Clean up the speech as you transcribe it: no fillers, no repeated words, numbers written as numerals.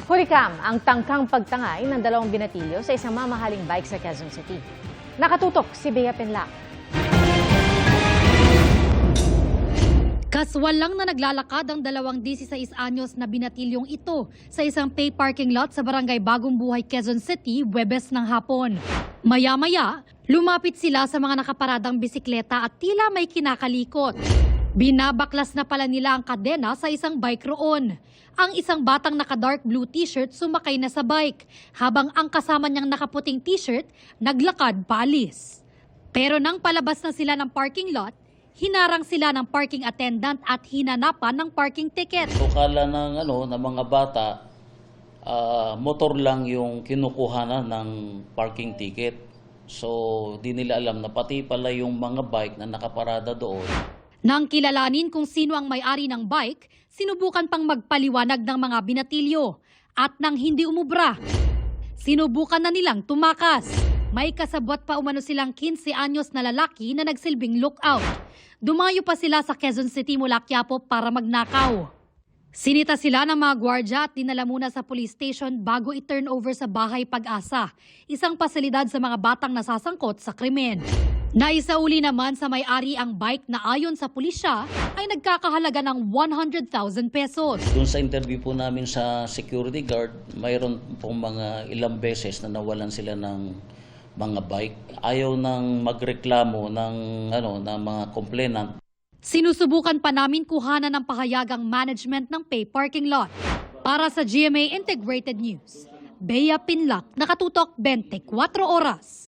Huricam ang tangkang pagtangay ng dalawang binatilyo sa isang mamahaling bike sa Quezon City. Nakatutok si Bea Pinlac. Kaswal lang na naglalakad ang dalawang 16 anyos na binatilyong ito sa isang pay parking lot sa barangay Bagong Buhay, Quezon City, Huwebes ng hapon. Maya-maya, lumapit sila sa mga nakaparadang bisikleta at tila may kinakalikot. Binabaklas na pala nila ang kadena sa isang bike roon. Ang isang batang naka-dark blue t-shirt sumakay na sa bike, habang ang kasama niyang nakaputing t-shirt naglakad paalis. Pero nang palabas na sila ng parking lot, hinarang sila ng parking attendant at hinanapan ng parking ticket. Akala ng mga bata, motor lang yung kinukuhanan ng parking ticket. So di nila alam na pati pala yung mga bike na nakaparada doon. Nang kilalanin kung sino ang may-ari ng bike, sinubukan pang magpaliwanag ng mga binatilyo. At nang hindi umubra, sinubukan na nilang tumakas. May kasabwat pa umano silang 15 anyos na lalaki na nagsilbing lookout. Dumayo pa sila sa Quezon City mula Quiapo para magnakaw. Sinita sila ng mga gwardya at dinala muna sa police station bago i-turn over sa Bahay Pag-asa, isang pasilidad sa mga batang nasasangkot sa krimen. Naisauli naman sa may-ari ang bike na ayon sa pulisya ay nagkakahalaga ng 100,000 pesos. Doon sa interview po namin sa security guard, mayroon pong mga ilang beses na nawalan sila ng mga bike. Ayaw nang magreklamo ng mga complainant. Sinusubukan pa namin kuhanan ng pahayagang management ng pay parking lot. Para sa GMA Integrated News, Bea Pinlac, nakatutok 24 oras.